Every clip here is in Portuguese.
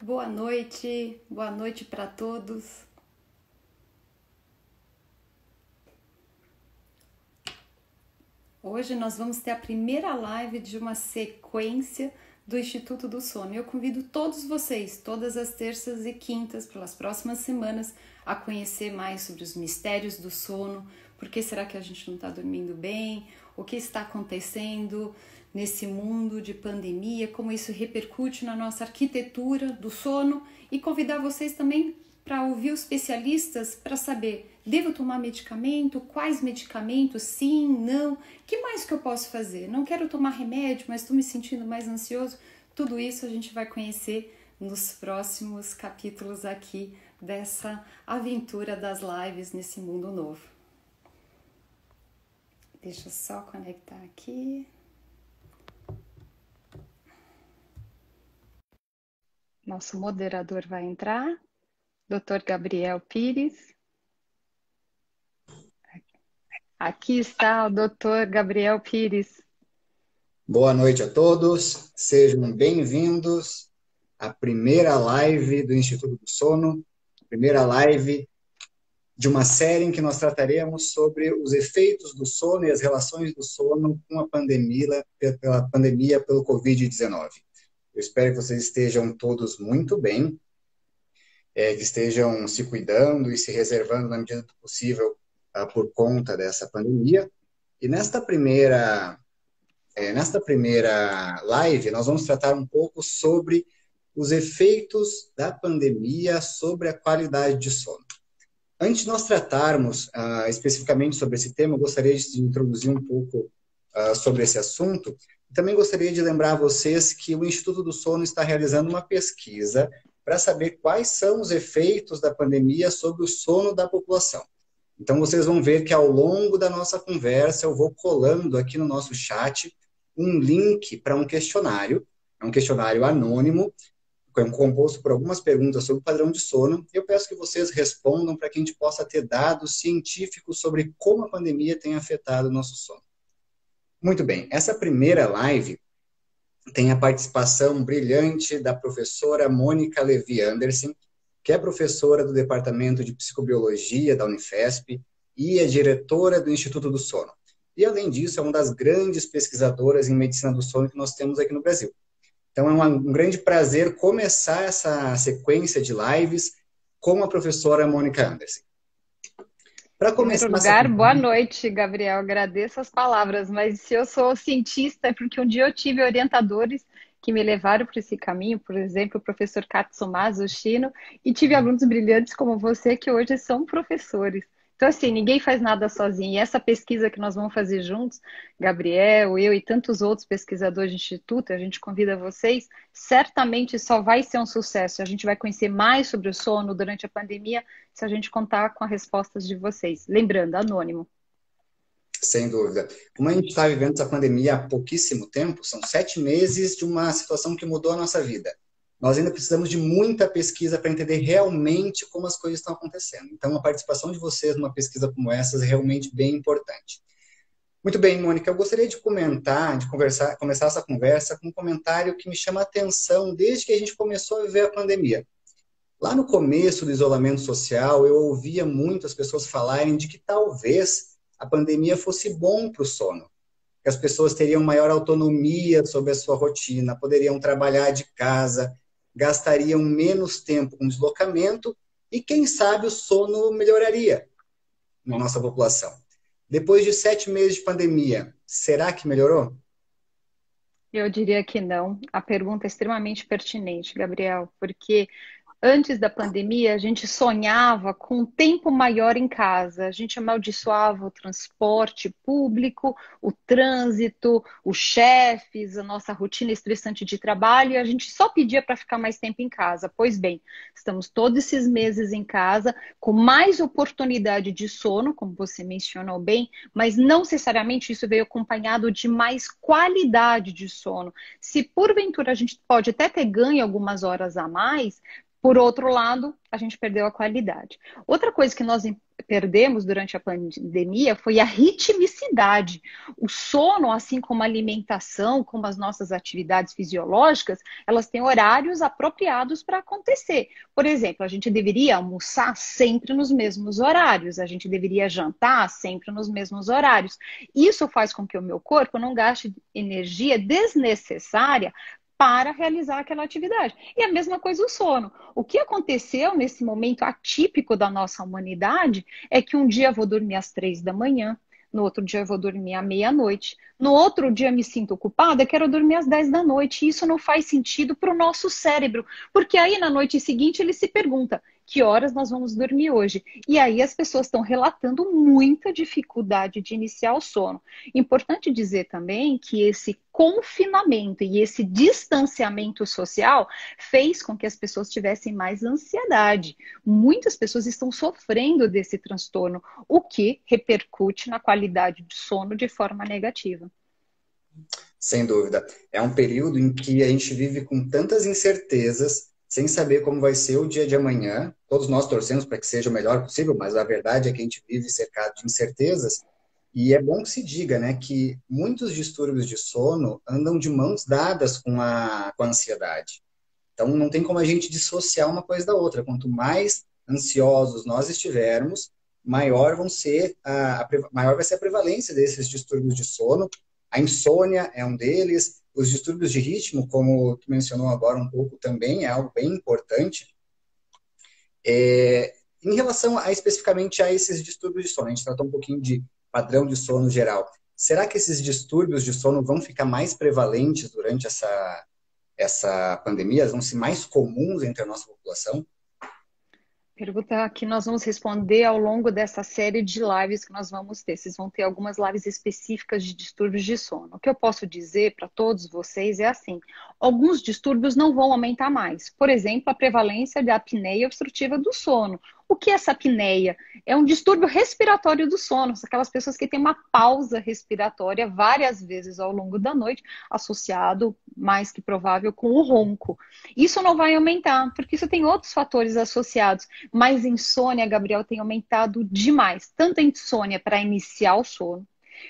boa noite para todos. Hoje nós vamos ter a primeira live de uma sequência do Instituto do Sono. Eu convido todos vocês, todas as terças e quintas, pelas próximas semanas, a conhecer mais sobre os mistérios do sono. Por que será que a gente não está dormindo bem? O que está acontecendo nesse mundo de pandemia? Como isso repercute na nossa arquitetura do sono? E convidar vocês também para ouvir os especialistas para saber, devo tomar medicamento? Quais medicamentos? Sim, não? O que mais que eu posso fazer? Não quero tomar remédio, mas estou me sentindo mais ansioso. Tudo isso a gente vai conhecer nos próximos capítulos aqui dessa aventura das lives nesse mundo novo. Deixa eu só conectar aqui. Nosso moderador vai entrar, Dr. Gabriel Pires. Aqui está o Dr. Gabriel Pires. Boa noite a todos, sejam bem-vindos à primeira live do Instituto do Sono, primeira live de uma série em que nós trataremos sobre os efeitos do sono e as relações do sono com a pandemia, pelo Covid-19. Eu espero que vocês estejam todos muito bem, que estejam se cuidando e se reservando na medida do possível por conta dessa pandemia. E nesta primeira live, nós vamos tratar um pouco sobre os efeitos da pandemia sobre a qualidade de sono. Antes de nós tratarmos especificamente sobre esse tema, eu gostaria de introduzir um pouco sobre esse assunto. Também gostaria de lembrar a vocês que o Instituto do Sono está realizando uma pesquisa para saber quais são os efeitos da pandemia sobre o sono da população. Então, vocês vão ver que ao longo da nossa conversa, eu vou colando aqui no nosso chat um link para um questionário anônimo, composto por algumas perguntas sobre o padrão de sono. Eu peço que vocês respondam para que a gente possa ter dados científicos sobre como a pandemia tem afetado o nosso sono. Muito bem, essa primeira live tem a participação brilhante da professora Mônica Levi Anderson, que é professora do Departamento de Psicobiologia da Unifesp e é diretora do Instituto do Sono. E, além disso, é uma das grandes pesquisadoras em medicina do sono que nós temos aqui no Brasil. Então, é um grande prazer começar essa sequência de lives com a professora Mônica Anderson. Em primeiro lugar, boa noite, Gabriel. Agradeço as palavras, mas se eu sou cientista é porque um dia eu tive orientadores que me levaram para esse caminho, por exemplo, o professor Katsumasu Shino, e tive alunos brilhantes como você que hoje são professores. Então, assim, ninguém faz nada sozinho. E essa pesquisa que nós vamos fazer juntos, Gabriel, eu e tantos outros pesquisadores do Instituto, a gente convida vocês, certamente só vai ser um sucesso. A gente vai conhecer mais sobre o sono durante a pandemia se a gente contar com as respostas de vocês. Lembrando, anônimo. Sem dúvida. Como a gente está vivendo essa pandemia há pouquíssimo tempo, são 7 meses de uma situação que mudou a nossa vida. Nós ainda precisamos de muita pesquisa para entender realmente como as coisas estão acontecendo. Então, a participação de vocês numa pesquisa como essa é realmente bem importante. Muito bem, Mônica, eu gostaria de começar essa conversa com um comentário que me chama a atenção desde que a gente começou a viver a pandemia. Lá no começo do isolamento social, eu ouvia muitas pessoas falarem de que talvez a pandemia fosse bom para o sono, que as pessoas teriam maior autonomia sobre a sua rotina, poderiam trabalhar de casa, gastariam menos tempo com deslocamento e, quem sabe, o sono melhoraria na nossa população. Depois de 7 meses de pandemia, será que melhorou? Eu diria que não. A pergunta é extremamente pertinente, Gabriel, porque antes da pandemia, a gente sonhava com um tempo maior em casa. A gente amaldiçoava o transporte público, o trânsito, os chefes, a nossa rotina estressante de trabalho, e a gente só pedia para ficar mais tempo em casa. Pois bem, estamos todos esses meses em casa, com mais oportunidade de sono, como você mencionou bem, mas não necessariamente isso veio acompanhado de mais qualidade de sono. Se porventura a gente pode até ter ganho algumas horas a mais, Por outro lado, a gente perdeu a qualidade. Outra coisa que nós perdemos durante a pandemia foi a ritmicidade. O sono, assim como a alimentação, como as nossas atividades fisiológicas, elas têm horários apropriados para acontecer. Por exemplo, a gente deveria almoçar sempre nos mesmos horários, a gente deveria jantar sempre nos mesmos horários. Isso faz com que o meu corpo não gaste energia desnecessária para realizar aquela atividade. E a mesma coisa o sono. O que aconteceu nesse momento atípico da nossa humanidade é que um dia eu vou dormir às 3 da manhã, no outro dia eu vou dormir à meia-noite, no outro dia me sinto ocupada, quero dormir às 10 da noite. E isso não faz sentido para o nosso cérebro, porque aí na noite seguinte ele se pergunta: que horas nós vamos dormir hoje? E aí as pessoas estão relatando muita dificuldade de iniciar o sono. Importante dizer também que esse confinamento e esse distanciamento social fez com que as pessoas tivessem mais ansiedade. Muitas pessoas estão sofrendo desse transtorno, o que repercute na qualidade de sono de forma negativa. Sem dúvida. É um período em que a gente vive com tantas incertezas, sem saber como vai ser o dia de amanhã. Todos nós torcemos para que seja o melhor possível, mas a verdade é que a gente vive cercado de incertezas. E é bom que se diga, né, que muitos distúrbios de sono andam de mãos dadas com a ansiedade. Então, não tem como a gente dissociar uma coisa da outra. Quanto mais ansiosos nós estivermos, maior vai ser a prevalência desses distúrbios de sono. A insônia é um deles. Os distúrbios de ritmo, como tu mencionou agora um pouco, também é algo bem importante. Em relação especificamente a esses distúrbios de sono, a gente tratou um pouquinho de padrão de sono geral. Será que esses distúrbios de sono vão ficar mais prevalentes durante essa pandemia? Eles vão ser mais comuns entre a nossa população? Pergunta que nós vamos responder ao longo dessa série de lives que nós vamos ter. Vocês vão ter algumas lives específicas de distúrbios de sono. O que eu posso dizer para todos vocês é assim: alguns distúrbios não vão aumentar mais. Por exemplo, a prevalência de apneia obstrutiva do sono. O que é essa apneia? É um distúrbio respiratório do sono. São aquelas pessoas que têm uma pausa respiratória várias vezes ao longo da noite, associado, mais que provável, com o ronco. Isso não vai aumentar, porque isso tem outros fatores associados. Mas insônia, Gabriel, tem aumentado demais. Tanto a insônia para iniciar o sono,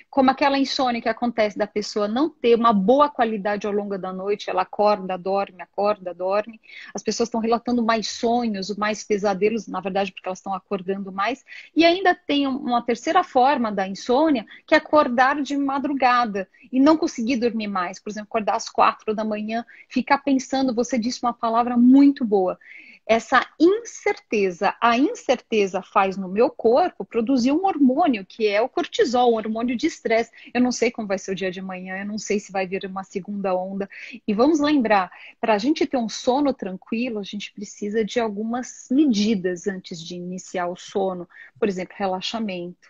como aquela insônia que acontece da pessoa não ter uma boa qualidade ao longo da noite, ela acorda, dorme. As pessoas estão relatando mais sonhos, mais pesadelos, na verdade, porque elas estão acordando mais. E ainda tem uma terceira forma da insônia, que é acordar de madrugada e não conseguir dormir mais. Por exemplo, acordar às 4 da manhã, ficar pensando. Você disse uma palavra muito boa: essa incerteza. A incerteza faz no meu corpo produzir um hormônio, que é o cortisol, um hormônio de estresse. Eu não sei como vai ser o dia de amanhã, eu não sei se vai vir uma segunda onda. E vamos lembrar, para a gente ter um sono tranquilo, a gente precisa de algumas medidas antes de iniciar o sono. Por exemplo, relaxamento,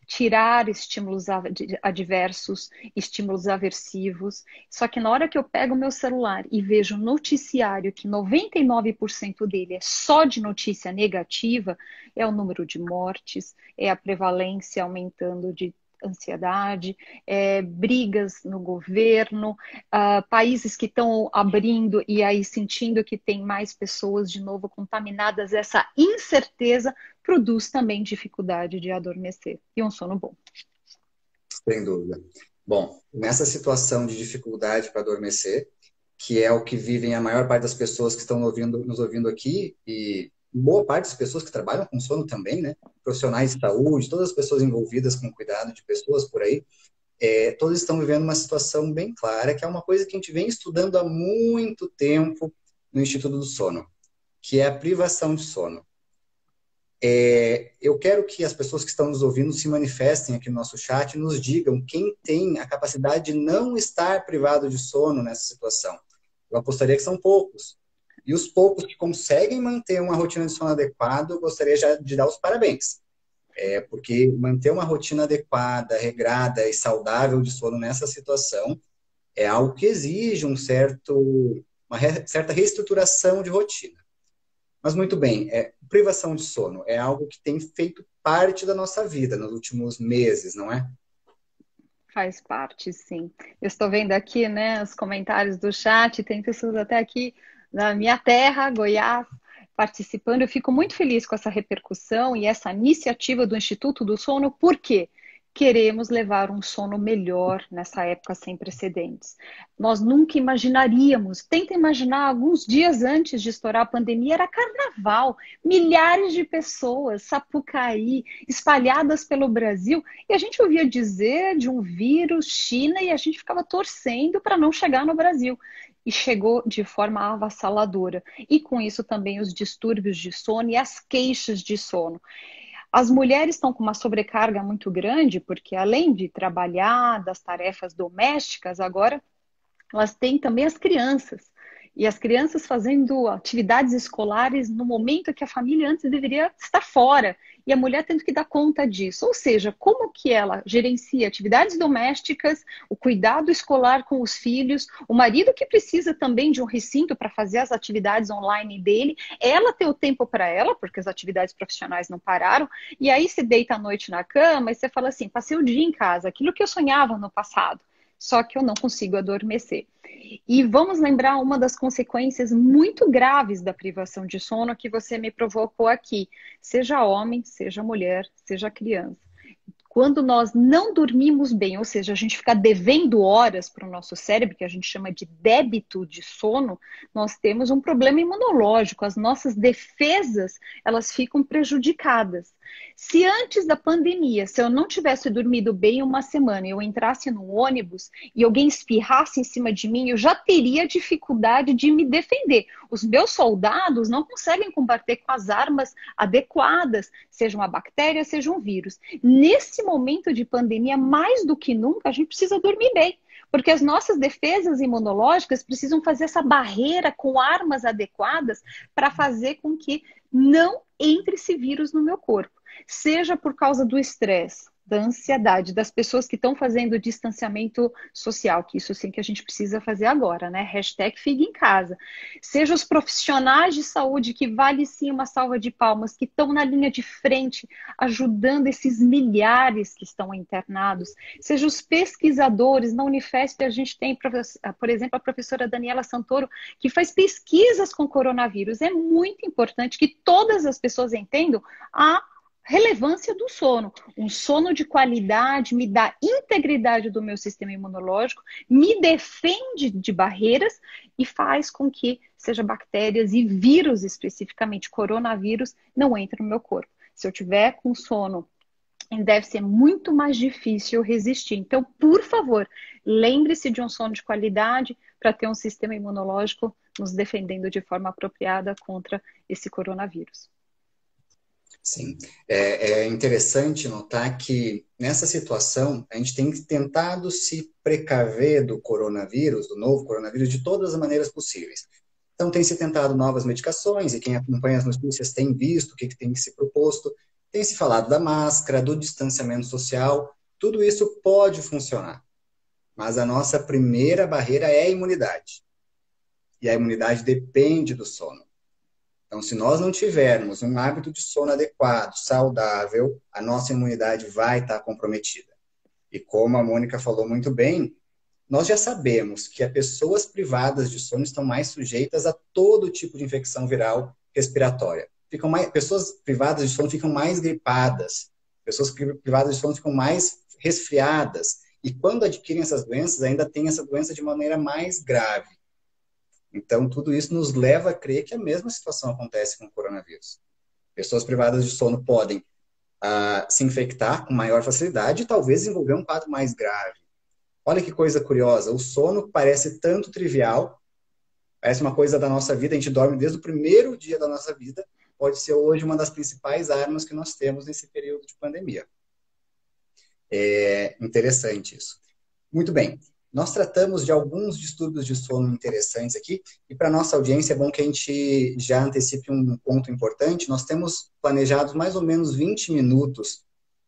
tirar estímulos adversos, estímulos aversivos. Só que na hora que eu pego o meu celular e vejo um noticiário que 99% dele é só de notícia negativa, é o número de mortes, é a prevalência aumentando de ansiedade, brigas no governo, países que estão abrindo e aí sentindo que tem mais pessoas de novo contaminadas. Essa incerteza produz também dificuldade de adormecer e um sono bom. Sem dúvida. Bom, nessa situação de dificuldade para adormecer, que é o que vivem a maior parte das pessoas que estão nos ouvindo aqui, e boa parte das pessoas que trabalham com sono também, né? Profissionais de saúde, todas as pessoas envolvidas com cuidado de pessoas por aí, todos estão vivendo uma situação bem clara, que é uma coisa que a gente vem estudando há muito tempo no Instituto do Sono, que é a privação de sono. Eu quero que as pessoas que estão nos ouvindo se manifestem aqui no nosso chat e nos digam quem tem a capacidade de não estar privado de sono nessa situação. Eu apostaria que são poucos. E os poucos que conseguem manter uma rotina de sono adequada, eu gostaria já de dar os parabéns. Porque manter uma rotina adequada, regrada e saudável de sono nessa situação é algo que exige uma certa reestruturação de rotina. Mas muito bem, privação de sono é algo que tem feito parte da nossa vida nos últimos meses, não é? Faz parte, sim. Eu estou vendo aqui, né, os comentários do chat, tem pessoas até aqui da minha terra, Goiás, participando. Eu fico muito feliz com essa repercussão e essa iniciativa do Instituto do Sono, por quê? Queremos levar um sono melhor nessa época sem precedentes. Nós nunca imaginaríamos, tenta imaginar, alguns dias antes de estourar a pandemia, era carnaval, milhares de pessoas, Sapucaí, espalhadas pelo Brasil, e a gente ouvia dizer de um vírus, China, e a gente ficava torcendo para não chegar no Brasil. E chegou de forma avassaladora. E com isso também os distúrbios de sono e as queixas de sono. As mulheres estão com uma sobrecarga muito grande, porque além de trabalhar, das tarefas domésticas, agora elas têm também as crianças. E as crianças fazendo atividades escolares no momento que a família antes deveria estar fora. E a mulher tendo que dar conta disso. Ou seja, como que ela gerencia atividades domésticas, o cuidado escolar com os filhos, o marido que precisa também de um recinto para fazer as atividades online dele, ela ter o tempo para ela, porque as atividades profissionais não pararam, e aí você deita à noite na cama e você fala assim, passei o dia em casa, aquilo que eu sonhava no passado, só que eu não consigo adormecer. E vamos lembrar uma das consequências muito graves da privação de sono que você me provocou aqui, seja homem, seja mulher, seja criança. Quando nós não dormimos bem, ou seja, a gente fica devendo horas para o nosso cérebro, que a gente chama de débito de sono, nós temos um problema imunológico, as nossas defesas, elas ficam prejudicadas. Se antes da pandemia, se eu não tivesse dormido bem uma semana, eu entrasse no ônibus e alguém espirrasse em cima de mim, eu já teria dificuldade de me defender. Os meus soldados não conseguem combater com as armas adequadas, seja uma bactéria, seja um vírus. Nesse momento de pandemia, mais do que nunca, a gente precisa dormir bem. Porque as nossas defesas imunológicas precisam fazer essa barreira com armas adequadas para fazer com que não entre esse vírus no meu corpo. Seja por causa do estresse, da ansiedade, das pessoas que estão fazendo distanciamento social, que isso sim que a gente precisa fazer agora, né? Hashtag fique em casa. Seja os profissionais de saúde, que vale sim uma salva de palmas, que estão na linha de frente, ajudando esses milhares que estão internados. Seja os pesquisadores, na Unifesp a gente tem, por exemplo, a professora Daniela Santoro, que faz pesquisas com coronavírus. É muito importante que todas as pessoas entendam a relevância do sono. Um sono de qualidade me dá integridade do meu sistema imunológico, me defende de barreiras e faz com que seja bactérias e vírus, especificamente coronavírus, não entrem no meu corpo. Se eu tiver com sono, deve ser muito mais difícil resistir. Então, por favor, lembre-se de um sono de qualidade para ter um sistema imunológico nos defendendo de forma apropriada contra esse coronavírus. Sim, é interessante notar que nessa situação a gente tem tentado se precaver do coronavírus, do novo coronavírus, de todas as maneiras possíveis. Então tem se tentado novas medicações e quem acompanha as notícias tem visto o que tem se proposto, tem se falado da máscara, do distanciamento social, tudo isso pode funcionar, mas a nossa primeira barreira é a imunidade. E a imunidade depende do sono. Então, se nós não tivermos um hábito de sono adequado, saudável, a nossa imunidade vai estar comprometida. E como a Mônica falou muito bem, nós já sabemos que as pessoas privadas de sono estão mais sujeitas a todo tipo de infecção viral respiratória. Pessoas privadas de sono ficam mais gripadas, pessoas privadas de sono ficam mais resfriadas. E quando adquirem essas doenças, ainda têm essa doença de maneira mais grave. Então, tudo isso nos leva a crer que a mesma situação acontece com o coronavírus. Pessoas privadas de sono podem se infectar com maior facilidade e talvez desenvolver um quadro mais grave. Olha que coisa curiosa, o sono parece tanto trivial, parece uma coisa da nossa vida, a gente dorme desde o primeiro dia da nossa vida, pode ser hoje uma das principais armas que nós temos nesse período de pandemia. É interessante isso. Muito bem. Nós tratamos de alguns distúrbios de sono interessantes aqui, e para a nossa audiência é bom que a gente já antecipe um ponto importante. Nós temos planejados mais ou menos 20 minutos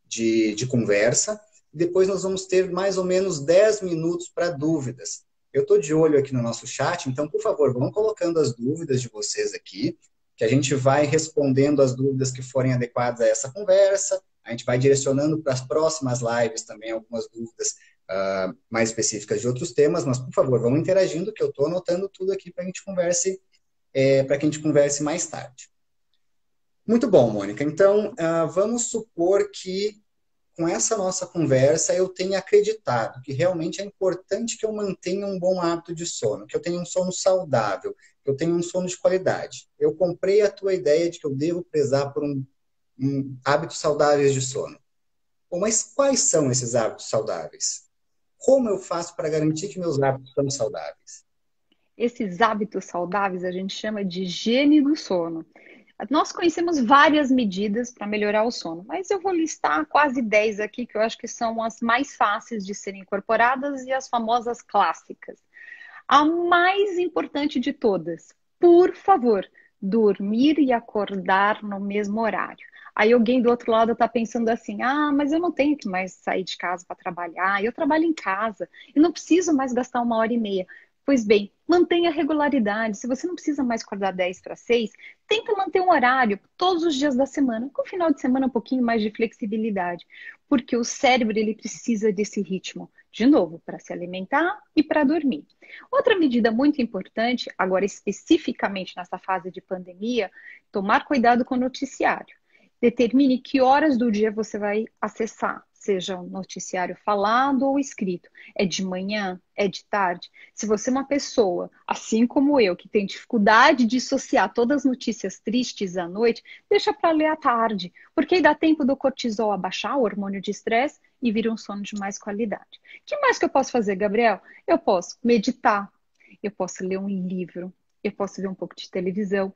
de conversa, e depois nós vamos ter mais ou menos 10 minutos para dúvidas. Eu estou de olho aqui no nosso chat, então, por favor, vão colocando as dúvidas de vocês aqui, que a gente vai respondendo as dúvidas que forem adequadas a essa conversa, a gente vai direcionando para as próximas lives também algumas dúvidas mais específicas de outros temas, mas por favor, vão interagindo que eu estou anotando tudo aqui para que a gente converse mais tarde. Muito bom, Mônica. Então, vamos supor que com essa nossa conversa eu tenha acreditado que realmente é importante que eu mantenha um bom hábito de sono, que eu tenha um sono saudável, que eu tenha um sono de qualidade. Eu comprei a tua ideia de que eu devo prezar por hábitos saudáveis de sono. Bom, mas quais são esses hábitos saudáveis? Como eu faço para garantir que meus hábitos são saudáveis? Esses hábitos saudáveis a gente chama de higiene do sono. Nós conhecemos várias medidas para melhorar o sono, mas eu vou listar quase 10 aqui que eu acho que são as mais fáceis de serem incorporadas e as famosas clássicas. A mais importante de todas, por favor, dormir e acordar no mesmo horário. Aí alguém do outro lado está pensando assim: ah, mas eu não tenho que mais sair de casa para trabalhar, eu trabalho em casa, eu não preciso mais gastar 1 hora e meia. Pois bem, mantenha a regularidade. Se você não precisa mais acordar 10 para 6, tenta manter um horário todos os dias da semana, com o final de semana um pouquinho mais de flexibilidade, porque o cérebro ele precisa desse ritmo, de novo, para se alimentar e para dormir. Outra medida muito importante, agora especificamente nessa fase de pandemia, tomar cuidado com o noticiário. Determine que horas do dia você vai acessar, seja um noticiário falado ou escrito. É de manhã? É de tarde? Se você é uma pessoa, assim como eu, que tem dificuldade de dissociar todas as notícias tristes à noite, deixa para ler à tarde, porque aí dá tempo do cortisol abaixar, o hormônio de estresse, e vira um sono de mais qualidade. O que mais que eu posso fazer, Gabriel? Eu posso meditar, eu posso ler um livro, eu posso ver um pouco de televisão.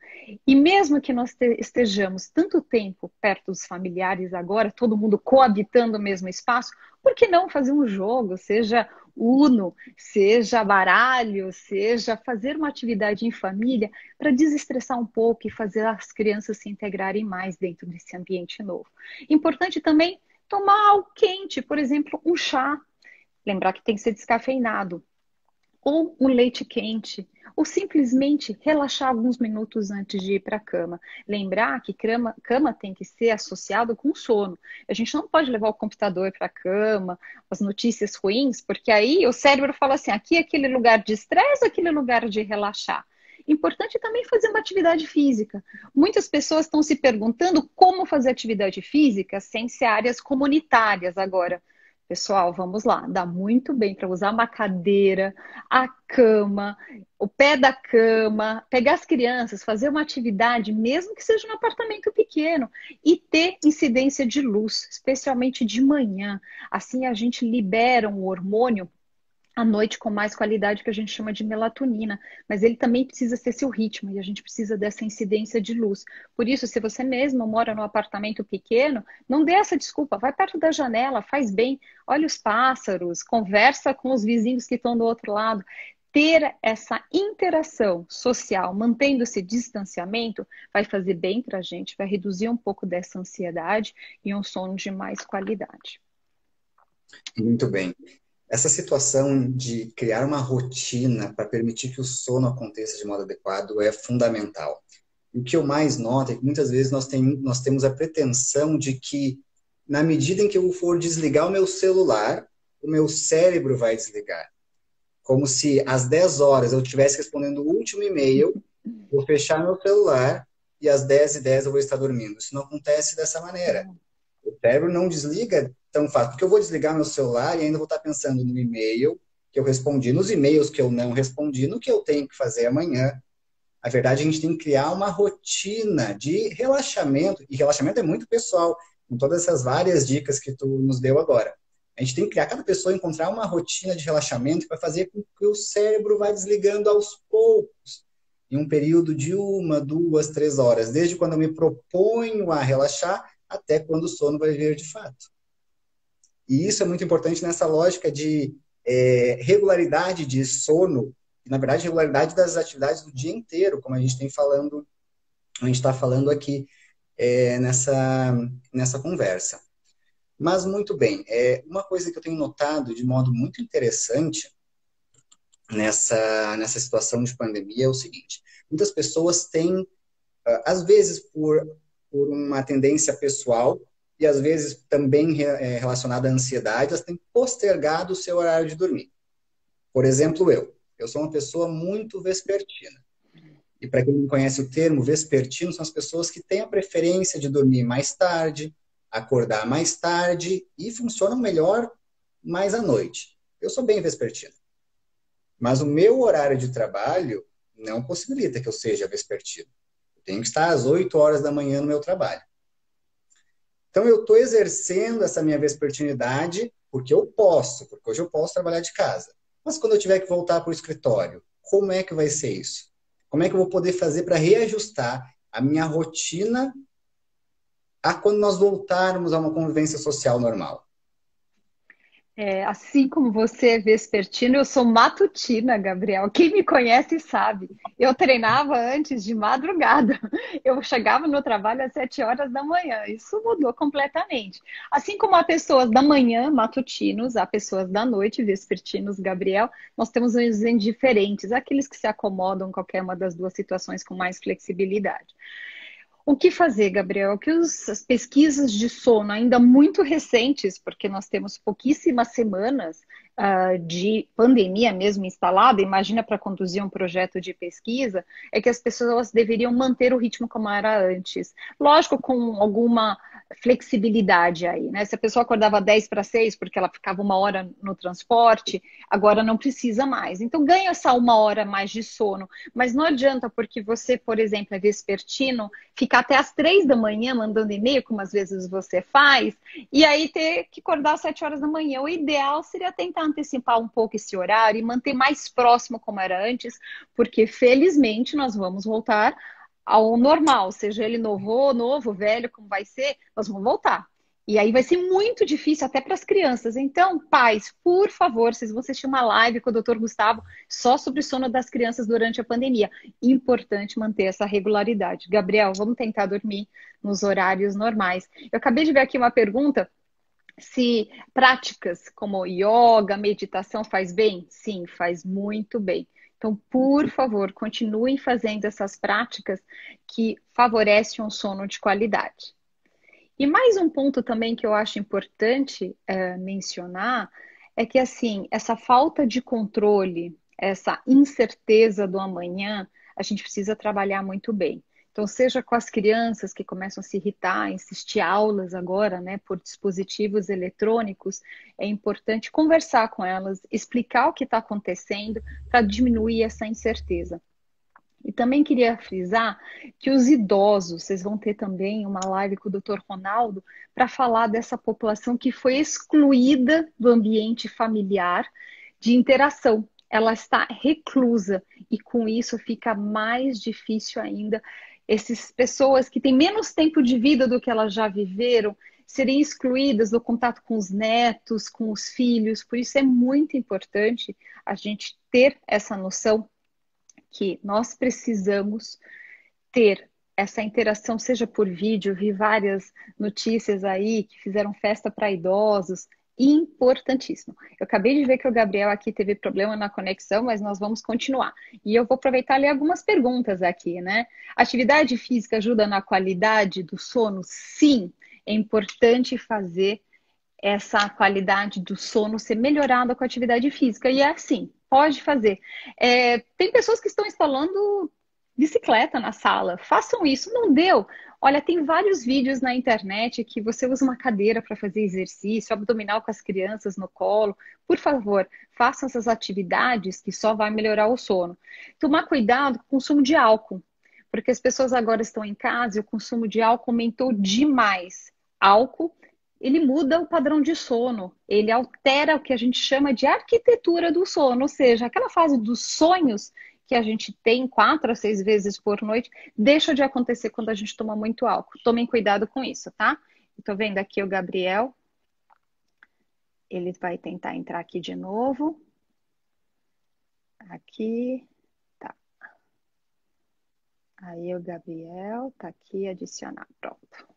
E mesmo que nós estejamos tanto tempo perto dos familiares agora, todo mundo coabitando o mesmo espaço, por que não fazer um jogo, seja Uno, seja baralho, seja fazer uma atividade em família para desestressar um pouco e fazer as crianças se integrarem mais dentro desse ambiente novo. Importante também tomar algo quente, por exemplo, um chá. Lembrar que tem que ser descafeinado. Ou um leite quente, ou simplesmente relaxar alguns minutos antes de ir para a cama. Lembrar que cama tem que ser associado com sono. A gente não pode levar o computador para a cama, as notícias ruins, porque aí o cérebro fala assim: aqui é aquele lugar de estresse, aquele lugar de relaxar. Importante também fazer uma atividade física. Muitas pessoas estão se perguntando como fazer atividade física sem ser áreas comunitárias agora. Pessoal, vamos lá. Dá muito bem para usar uma cadeira, a cama, o pé da cama, pegar as crianças, fazer uma atividade, mesmo que seja um apartamento pequeno, e ter incidência de luz, especialmente de manhã. Assim a gente libera um hormônio à noite com mais qualidade que a gente chama de melatonina, mas ele também precisa ter seu ritmo e a gente precisa dessa incidência de luz. Por isso, se você mesmo mora num apartamento pequeno, não dê essa desculpa, vai perto da janela, faz bem, olha os pássaros, conversa com os vizinhos que estão do outro lado. Ter essa interação social, mantendo esse distanciamento, vai fazer bem para a gente, vai reduzir um pouco dessa ansiedade e um sono de mais qualidade. Muito bem. Essa situação de criar uma rotina para permitir que o sono aconteça de modo adequado é fundamental. E o que eu mais noto é que muitas vezes nós temos a pretensão de que, na medida em que eu for desligar o meu celular, o meu cérebro vai desligar. Como se às 10 horas eu estivesse respondendo o último e-mail, vou fechar meu celular e às 10h10 eu vou estar dormindo. Isso não acontece dessa maneira. O cérebro não desliga tão fácil, porque eu vou desligar meu celular e ainda vou estar pensando no e-mail que eu respondi, nos e-mails que eu não respondi, no que eu tenho que fazer amanhã. Na verdade, a gente tem que criar uma rotina de relaxamento, e relaxamento é muito pessoal, com todas essas várias dicas que tu nos deu agora. A gente tem que criar, cada pessoa encontrar uma rotina de relaxamento que vai fazer com que o cérebro vá desligando aos poucos, em um período de 1, 2, 3 horas, desde quando eu me proponho a relaxar até quando o sono vai vir de fato. E isso é muito importante nessa lógica de regularidade de sono, na verdade, regularidade das atividades do dia inteiro, como a gente está falando aqui nessa conversa. Mas, muito bem, uma coisa que eu tenho notado de modo muito interessante nessa situação de pandemia é o seguinte: muitas pessoas têm, às vezes por uma tendência pessoal, e às vezes também relacionada à ansiedade, elas têm postergado o seu horário de dormir. Por exemplo, eu sou uma pessoa muito vespertina. E para quem não conhece o termo, vespertino são as pessoas que têm a preferência de dormir mais tarde, acordar mais tarde e funcionam melhor mais à noite. Eu sou bem vespertino. Mas o meu horário de trabalho não possibilita que eu seja vespertino. Eu tenho que estar às 8 horas da manhã no meu trabalho. Então, eu estou exercendo essa minha vespertinidade porque eu posso, porque hoje eu posso trabalhar de casa. Mas quando eu tiver que voltar para o escritório, como é que vai ser isso? Como é que eu vou poder fazer para reajustar a minha rotina a quando nós voltarmos a uma convivência social normal? Assim como você é vespertino, eu sou matutina, Gabriel. Quem me conhece sabe. Eu treinava antes de madrugada. Eu chegava no trabalho às 7 horas da manhã. Isso mudou completamente. Assim como há pessoas da manhã, matutinos, há pessoas da noite, vespertinos, Gabriel, nós temos os indiferentes, aqueles que se acomodam em qualquer uma das duas situações com mais flexibilidade. O que fazer, Gabriel? Que as pesquisas de sono, ainda muito recentes, porque nós temos pouquíssimas semanas de pandemia mesmo instalada, imagina para conduzir um projeto de pesquisa, é que as pessoas deveriam manter o ritmo como era antes. Lógico, com alguma flexibilidade aí, né? Se a pessoa acordava 10 para 6 porque ela ficava 1 hora no transporte, agora não precisa mais. Então ganha essa 1 hora mais de sono, mas não adianta porque você, por exemplo, é vespertino, ficar até as 3 da manhã mandando e-mail, como às vezes você faz, e aí ter que acordar às 7 horas da manhã. O ideal seria tentar antecipar um pouco esse horário e manter mais próximo como era antes, porque felizmente nós vamos voltar ao normal, seja ele novo, velho, como vai ser, nós vamos voltar. E aí vai ser muito difícil até para as crianças. Então, pais, por favor, vocês vão assistir uma live com o Dr. Gustavo só sobre o sono das crianças durante a pandemia. Importante manter essa regularidade. Gabriel, vamos tentar dormir nos horários normais. Eu acabei de ver aqui uma pergunta se práticas como yoga, meditação faz bem? Sim, faz muito bem. Então, por favor, continuem fazendo essas práticas que favorecem um sono de qualidade. E mais um ponto também que eu acho importante mencionar é que, assim, essa falta de controle, essa incerteza do amanhã, a gente precisa trabalhar muito bem. Então, seja com as crianças que começam a se irritar, insistir aulas agora, né, por dispositivos eletrônicos, é importante conversar com elas, explicar o que está acontecendo para diminuir essa incerteza. E também queria frisar que os idosos, vocês vão ter também uma live com o Dr. Ronaldo para falar dessa população que foi excluída do ambiente familiar de interação. Ela está reclusa e com isso fica mais difícil ainda. Essas pessoas que têm menos tempo de vida do que elas já viveram serem excluídas do contato com os netos, com os filhos. Por isso é muito importante a gente ter essa noção que nós precisamos ter essa interação, seja por vídeo, vi várias notícias aí que fizeram festa para idosos, importantíssimo. Eu acabei de ver que o Gabriel aqui teve problema na conexão, mas nós vamos continuar. E eu vou aproveitar e ler algumas perguntas aqui, né? Atividade física ajuda na qualidade do sono? Sim, é importante fazer essa qualidade do sono ser melhorada com a atividade física. E é assim, pode fazer. Tem pessoas que estão instalando bicicleta na sala. Façam isso. Não deu? Olha, tem vários vídeos na internet que você usa uma cadeira para fazer exercício, abdominal com as crianças no colo. Por favor, façam essas atividades que só vai melhorar o sono. Tomar cuidado com o consumo de álcool, porque as pessoas agora estão em casa e o consumo de álcool aumentou demais. Álcool, ele muda o padrão de sono, ele altera o que a gente chama de arquitetura do sono, ou seja, aquela fase dos sonhos que a gente tem 4 a 6 vezes por noite, deixa de acontecer quando a gente toma muito álcool. Tomem cuidado com isso, tá? Estou vendo aqui o Gabriel. Ele vai tentar entrar aqui de novo. Aqui. Tá. Aí o Gabriel tá aqui, adicionar. Pronto.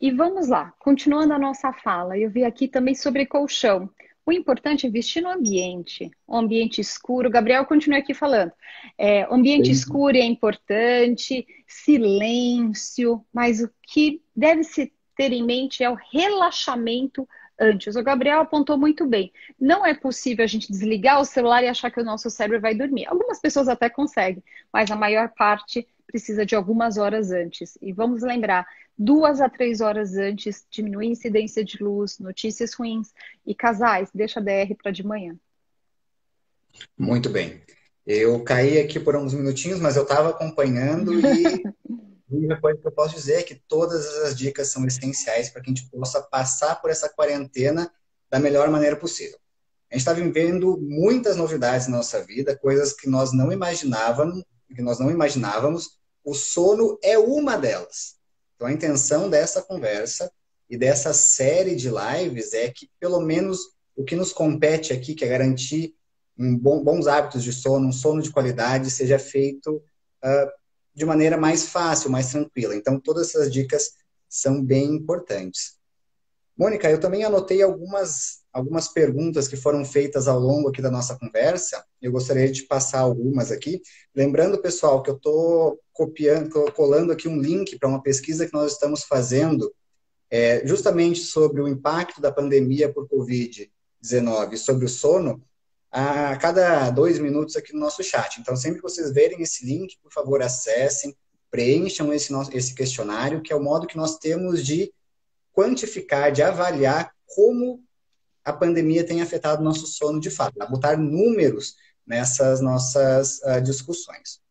E vamos lá, continuando a nossa fala, eu vi aqui também sobre colchão. O importante é vestir no ambiente, um ambiente escuro. Gabriel continua aqui falando. Ambiente escuro é importante, silêncio, mas o que deve se ter em mente é o relaxamento antes. O Gabriel apontou muito bem. Não é possível a gente desligar o celular e achar que o nosso cérebro vai dormir. Algumas pessoas até conseguem, mas a maior parte precisa de algumas horas antes. E vamos lembrar, 2 a 3 horas antes, diminuir a incidência de luz, notícias ruins. E casais, deixa a DR para de manhã. Muito bem. Eu caí aqui por uns minutinhos, mas eu estava acompanhando e a única coisa que eu posso dizer é que todas as dicas são essenciais para que a gente possa passar por essa quarentena da melhor maneira possível. A gente está vivendo muitas novidades na nossa vida, coisas que nós não imaginávamos. O sono é uma delas. Então, a intenção dessa conversa e dessa série de lives é que, pelo menos, o que nos compete aqui, que é garantir bons hábitos de sono, um sono de qualidade, seja feito de maneira mais fácil, mais tranquila. Então, todas essas dicas são bem importantes. Mônica, eu também anotei algumas perguntas que foram feitas ao longo aqui da nossa conversa. Eu gostaria de passar algumas aqui. Lembrando, pessoal, que eu estou colando aqui um link para uma pesquisa que nós estamos fazendo justamente sobre o impacto da pandemia por Covid-19 sobre o sono, a cada 2 minutos aqui no nosso chat. Então, sempre que vocês verem esse link, por favor, acessem, preencham esse questionário, que é o modo que nós temos de quantificar, de avaliar como a pandemia tem afetado o nosso sono de fato, botar números nessas nossas discussões.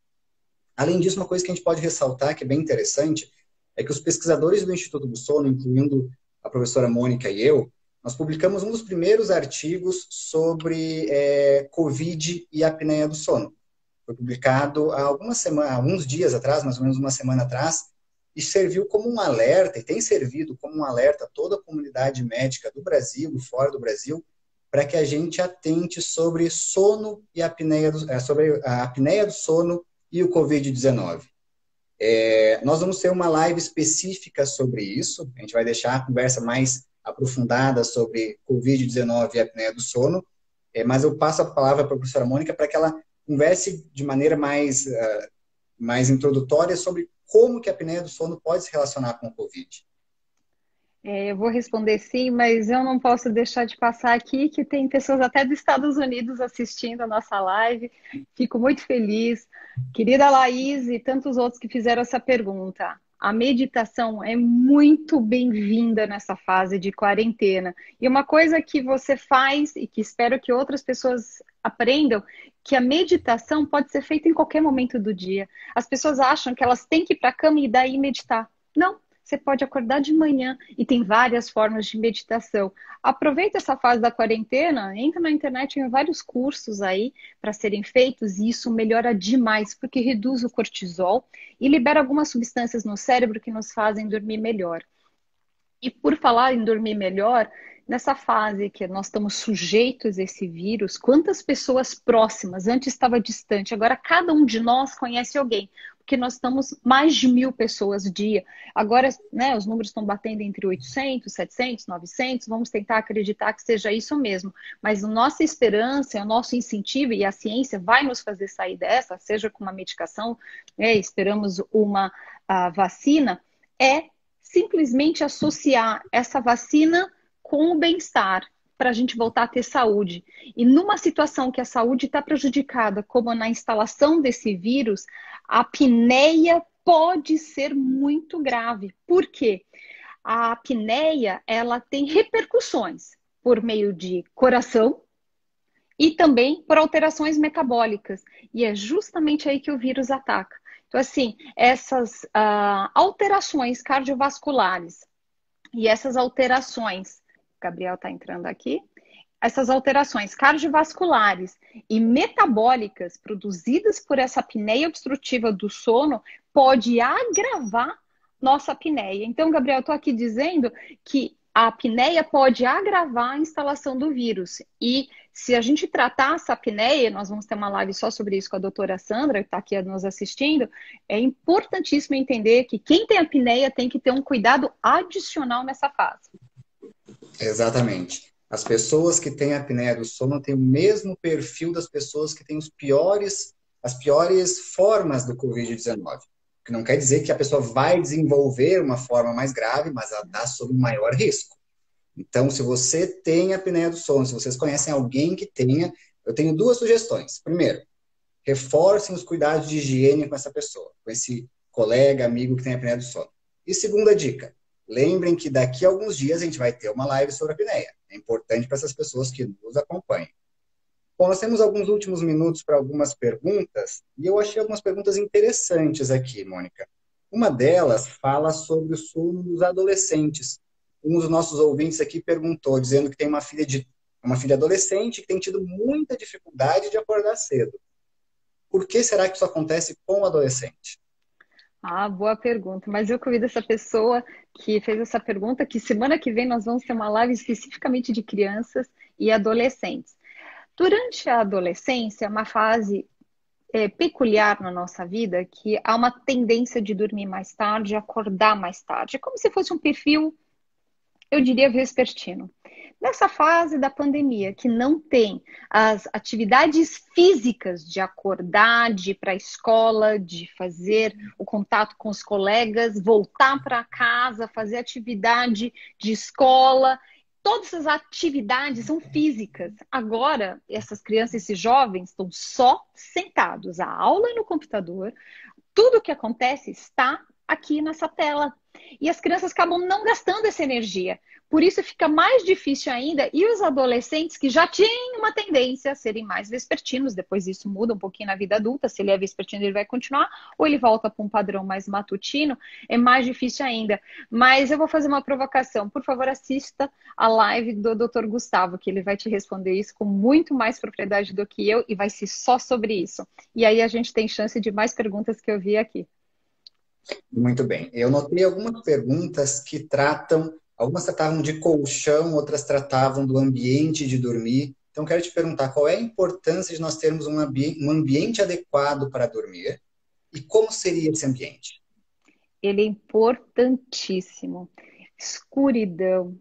Além disso, uma coisa que a gente pode ressaltar, que é bem interessante, é que os pesquisadores do Instituto do Sono, incluindo a professora Mônica e eu, nós publicamos um dos primeiros artigos sobre Covid e apneia do sono. Foi publicado há alguns dias atrás, mais ou menos uma semana atrás, e serviu como um alerta, e tem servido como um alerta a toda a comunidade médica do Brasil e fora do Brasil, para que a gente atente sobre sono e sobre a apneia do sono e o Covid-19. Nós vamos ter uma live específica sobre isso, a gente vai deixar a conversa mais aprofundada sobre Covid-19 e apneia do sono, mas eu passo a palavra para a professora Mônica para que ela converse de maneira mais introdutória sobre como que a apneia do sono pode se relacionar com o Covid. Eu vou responder sim, mas eu não posso deixar de passar aqui que tem pessoas até dos Estados Unidos assistindo a nossa live. Fico muito feliz. Querida Laís e tantos outros que fizeram essa pergunta. A meditação é muito bem-vinda nessa fase de quarentena. E uma coisa que você faz e que espero que outras pessoas aprendam, que a meditação pode ser feita em qualquer momento do dia. As pessoas acham que elas têm que ir para a cama e daí meditar. Não, você pode acordar de manhã e tem várias formas de meditação. Aproveita essa fase da quarentena, entra na internet, tem vários cursos aí para serem feitos e isso melhora demais, porque reduz o cortisol e libera algumas substâncias no cérebro que nos fazem dormir melhor. E por falar em dormir melhor, nessa fase que nós estamos sujeitos a esse vírus, quantas pessoas próximas, antes estava distante, agora cada um de nós conhece alguém, porque nós estamos mais de 1.000 pessoas dia. Agora, né, os números estão batendo entre 800, 700, 900, vamos tentar acreditar que seja isso mesmo. Mas a nossa esperança, o nosso incentivo, e a ciência vai nos fazer sair dessa, seja com uma medicação, esperamos uma vacina, é simplesmente associar essa vacina com o bem-estar, para a gente voltar a ter saúde. E numa situação que a saúde está prejudicada, como na instalação desse vírus, a apneia pode ser muito grave. Por quê? A apneia, ela tem repercussões por meio de coração e também por alterações metabólicas. E é justamente aí que o vírus ataca. Então, assim, essas alterações cardiovasculares e essas alterações, Gabriel está entrando aqui, essas alterações cardiovasculares e metabólicas produzidas por essa apneia obstrutiva do sono pode agravar nossa apneia. Então, Gabriel, estou aqui dizendo que a apneia pode agravar a instalação do vírus. E se a gente tratar essa apneia, nós vamos ter uma live só sobre isso com a doutora Sandra, que está aqui nos assistindo, é importantíssimo entender que quem tem apneia tem que ter um cuidado adicional nessa fase. Exatamente. As pessoas que têm apneia do sono têm o mesmo perfil das pessoas que têm as piores formas do Covid-19. Que não quer dizer que a pessoa vai desenvolver uma forma mais grave, mas ela está sob maior risco. Então, se você tem apneia do sono, se vocês conhecem alguém que tenha, eu tenho duas sugestões. Primeiro, reforcem os cuidados de higiene com essa pessoa, com esse colega, amigo que tem apneia do sono. E segunda dica, lembrem que daqui a alguns dias a gente vai ter uma live sobre apneia. É importante para essas pessoas que nos acompanhem. Bom, nós temos alguns últimos minutos para algumas perguntas, e eu achei algumas perguntas interessantes aqui, Mônica. Uma delas fala sobre o sono dos adolescentes. Um dos nossos ouvintes aqui perguntou, dizendo que tem uma filha adolescente que tem tido muita dificuldade de acordar cedo. Por que será que isso acontece com o adolescente? Ah, boa pergunta. Mas eu convido essa pessoa que fez essa pergunta, que semana que vem nós vamos ter uma live especificamente de crianças e adolescentes. Durante a adolescência, é uma fase peculiar na nossa vida, que há uma tendência de dormir mais tarde, acordar mais tarde. É como se fosse um perfil, eu diria, vespertino. Nessa fase da pandemia, que não tem as atividades físicas de acordar, de ir para a escola, de fazer o contato com os colegas, voltar para casa, fazer atividade de escola, todas essas atividades são físicas. Agora, essas crianças, esses jovens estão só sentados. A aula é no computador, tudo o que acontece está aqui nessa tela. E as crianças acabam não gastando essa energia. Por isso fica mais difícil ainda. E os adolescentes que já têm uma tendência a serem mais vespertinos, depois isso muda um pouquinho na vida adulta, se ele é vespertino ele vai continuar, ou ele volta para um padrão mais matutino, é mais difícil ainda. Mas eu vou fazer uma provocação. Por favor, assista a live do Dr. Gustavo, que ele vai te responder isso com muito mais propriedade do que eu, e vai ser só sobre isso. E aí a gente tem chance de mais perguntas que eu vi aqui. Muito bem. Eu notei algumas perguntas que algumas tratavam de colchão, outras tratavam do ambiente de dormir. Então, quero te perguntar qual é a importância de nós termos um ambiente adequado para dormir e como seria esse ambiente? Ele é importantíssimo. Escuridão,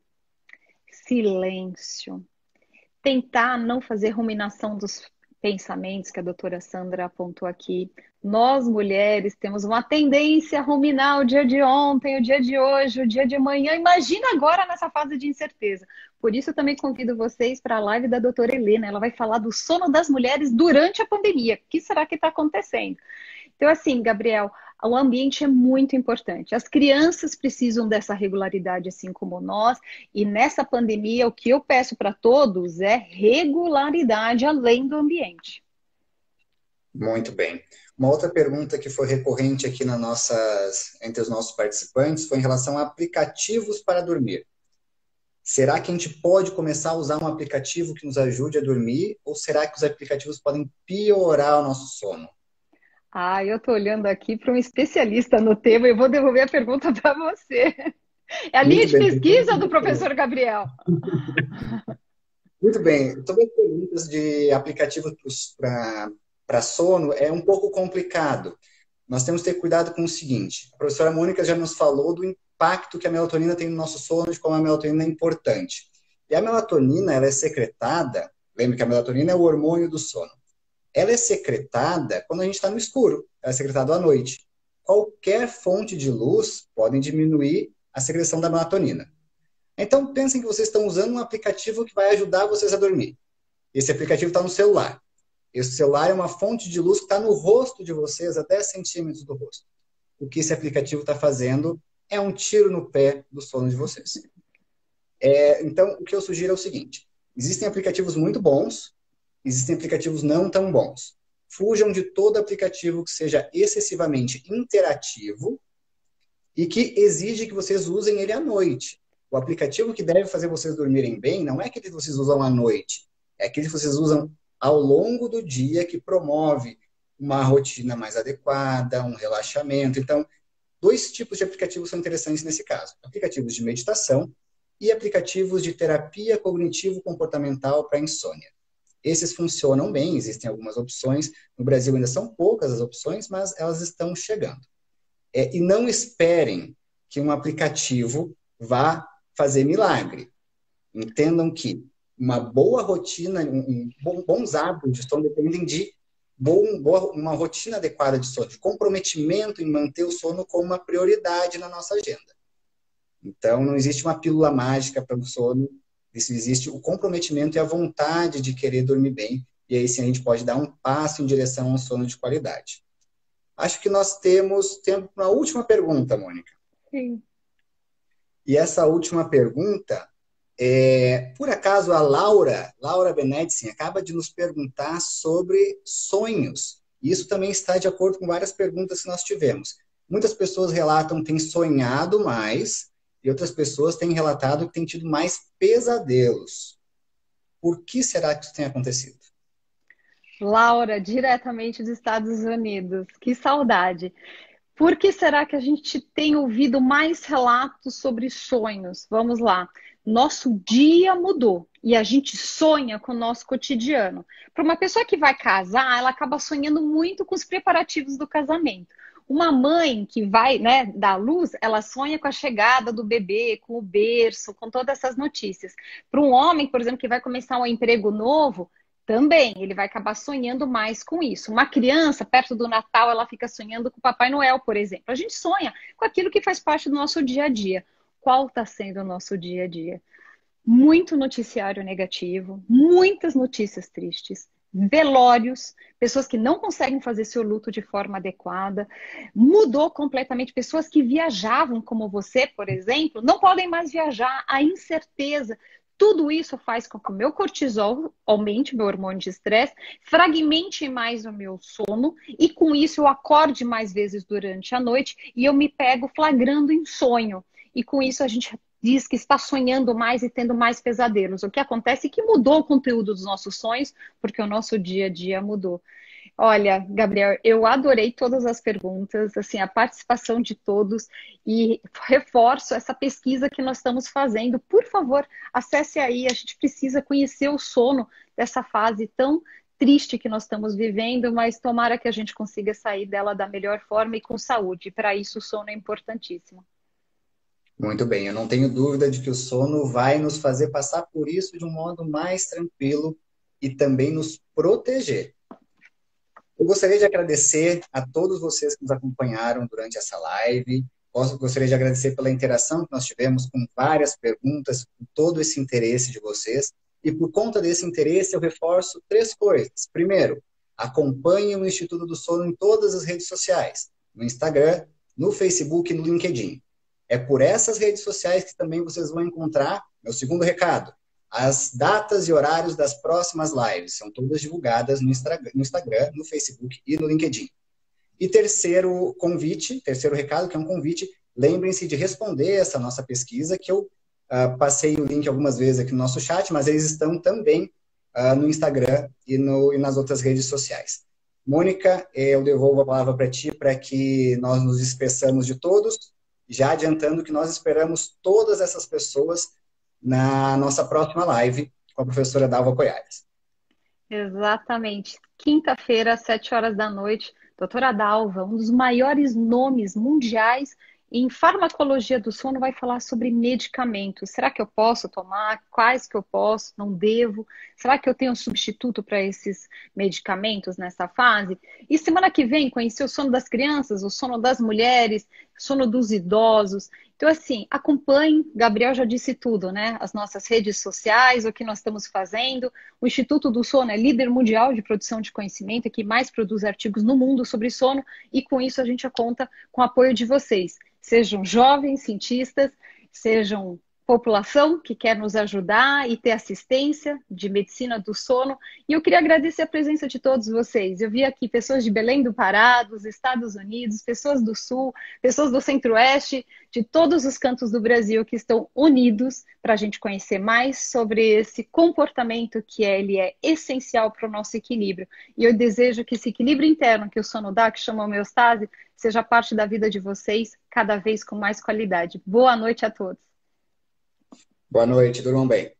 silêncio. Tentar não fazer ruminação dos pensamentos que a doutora Sandra apontou aqui. Nós, mulheres, temos uma tendência a ruminar o dia de ontem, o dia de hoje, o dia de amanhã. Imagina agora nessa fase de incerteza. Por isso, eu também convido vocês para a live da doutora Helena. Ela vai falar do sono das mulheres durante a pandemia. O que será que está acontecendo? Então, assim, Gabriel, o ambiente é muito importante. As crianças precisam dessa regularidade, assim como nós. E nessa pandemia, o que eu peço para todos é regularidade além do ambiente. Muito bem. Uma outra pergunta que foi recorrente aqui entre os nossos participantes foi em relação a aplicativos para dormir. Será que a gente pode começar a usar um aplicativo que nos ajude a dormir? Ou será que os aplicativos podem piorar o nosso sono? Ah, eu estou olhando aqui para um especialista no tema e eu vou devolver a pergunta para você. É a linha de pesquisa do professor Gabriel. Muito bem. Sobre as perguntas de aplicativos para sono, é um pouco complicado. Nós temos que ter cuidado com o seguinte. A professora Mônica já nos falou do impacto que a melatonina tem no nosso sono, de como a melatonina é importante. E a melatonina, ela é secretada, lembre que a melatonina é o hormônio do sono. Ela é secretada quando a gente está no escuro, ela é secretada à noite. Qualquer fonte de luz pode diminuir a secreção da melatonina. Então, pensem que vocês estão usando um aplicativo que vai ajudar vocês a dormir. Esse aplicativo está no celular. Esse celular é uma fonte de luz que está no rosto de vocês, a 10 centímetros do rosto. O que esse aplicativo está fazendo é um tiro no pé do sono de vocês. Então, o que eu sugiro é o seguinte. Existem aplicativos muito bons, existem aplicativos não tão bons. Fujam de todo aplicativo que seja excessivamente interativo e que exige que vocês usem ele à noite. O aplicativo que deve fazer vocês dormirem bem não é aquele que vocês usam à noite, é aquele que vocês usam ao longo do dia, que promove uma rotina mais adequada, um relaxamento. Então, 2 tipos de aplicativos são interessantes nesse caso. Aplicativos de meditação e aplicativos de terapia cognitivo-comportamental para insônia. Esses funcionam bem, existem algumas opções. No Brasil ainda são poucas as opções, mas elas estão chegando. E não esperem que um aplicativo vá fazer milagre. Entendam que uma boa rotina, bons hábitos de sono dependem de uma rotina adequada de sono, de comprometimento em manter o sono como uma prioridade na nossa agenda. Então, não existe uma pílula mágica para o sono, isso existe o comprometimento e a vontade de querer dormir bem, e aí sim a gente pode dar um passo em direção a um sono de qualidade. Acho que nós temos tempo para uma última pergunta, Mônica. Sim. E essa última pergunta, por acaso a Laura Benedicin, acaba de nos perguntar sobre sonhos. Isso também está de acordo com várias perguntas que nós tivemos. Muitas pessoas relatam que têm sonhado mais e outras pessoas têm relatado que têm tido mais pesadelos. Por que será que isso tem acontecido? Laura, diretamente dos Estados Unidos. Que saudade. Por que será que a gente tem ouvido mais relatos sobre sonhos? Vamos lá. Nosso dia mudou e a gente sonha com o nosso cotidiano. Para uma pessoa que vai casar, ela acaba sonhando muito com os preparativos do casamento. Uma mãe que vai, né, dar luz, ela sonha com a chegada do bebê, com o berço, com todas essas notícias. Para um homem, por exemplo, que vai começar um emprego novo, também, ele vai acabar sonhando mais com isso. Uma criança, perto do Natal, ela fica sonhando com o Papai Noel, por exemplo. A gente sonha com aquilo que faz parte do nosso dia a dia. Qual está sendo o nosso dia a dia? Muito noticiário negativo, muitas notícias tristes, velórios, pessoas que não conseguem fazer seu luto de forma adequada. Mudou completamente. Pessoas que viajavam, como você, por exemplo, não podem mais viajar. A incerteza. Tudo isso faz com que o meu cortisol aumente, meu hormônio de estresse, fragmente mais o meu sono e com isso eu acorde mais vezes durante a noite e eu me pego flagrando em sonho. E com isso a gente diz que está sonhando mais e tendo mais pesadelos. O que acontece é que mudou o conteúdo dos nossos sonhos, porque o nosso dia a dia mudou. Olha, Gabriel, eu adorei todas as perguntas, assim, a participação de todos e reforço essa pesquisa que nós estamos fazendo. Por favor, acesse aí, a gente precisa conhecer o sono dessa fase tão triste que nós estamos vivendo, mas tomara que a gente consiga sair dela da melhor forma e com saúde. Para isso, o sono é importantíssimo. Muito bem, eu não tenho dúvida de que o sono vai nos fazer passar por isso de um modo mais tranquilo e também nos proteger. Eu gostaria de agradecer a todos vocês que nos acompanharam durante essa live. Gostaria de agradecer pela interação que nós tivemos com várias perguntas, com todo esse interesse de vocês. E por conta desse interesse, eu reforço 3 coisas. Primeiro, acompanhe o Instituto do Sono em todas as redes sociais. No Instagram, no Facebook e no LinkedIn. É por essas redes sociais que também vocês vão encontrar, meu segundo recado, as datas e horários das próximas lives. São todas divulgadas no Instagram, no Facebook e no LinkedIn. E terceiro recado, que é um convite, lembrem-se de responder essa nossa pesquisa, que eu passei o link algumas vezes aqui no nosso chat, mas eles estão também no Instagram e nas outras redes sociais. Mônica, eu devolvo a palavra para ti, para que nós nos despeçamos de todos, já adiantando que nós esperamos todas essas pessoas na nossa próxima live com a professora Dalva Coiares. Exatamente. Quinta-feira, às 7 horas da noite, doutora Dalva, um dos maiores nomes mundiais em farmacologia do sono, vai falar sobre medicamentos. Será que eu posso tomar? Quais que eu posso? Não devo? Será que eu tenho um substituto para esses medicamentos nessa fase? E semana que vem, conhecer o sono das crianças, o sono das mulheres, o sono dos idosos. Então, assim, acompanhe, Gabriel já disse tudo, né? As nossas redes sociais, o que nós estamos fazendo. O Instituto do Sono é líder mundial de produção de conhecimento, que mais produz artigos no mundo sobre sono, e com isso a gente conta com o apoio de vocês. Sejam jovens cientistas, sejam população que quer nos ajudar e ter assistência de medicina do sono. E eu queria agradecer a presença de todos vocês. Eu vi aqui pessoas de Belém do Pará, dos Estados Unidos, pessoas do Sul, pessoas do Centro-Oeste, de todos os cantos do Brasil que estão unidos para a gente conhecer mais sobre esse comportamento que ele é essencial para o nosso equilíbrio. E eu desejo que esse equilíbrio interno que o sono dá, que chama homeostase, seja parte da vida de vocês cada vez com mais qualidade. Boa noite a todos. Boa noite, durmam bem.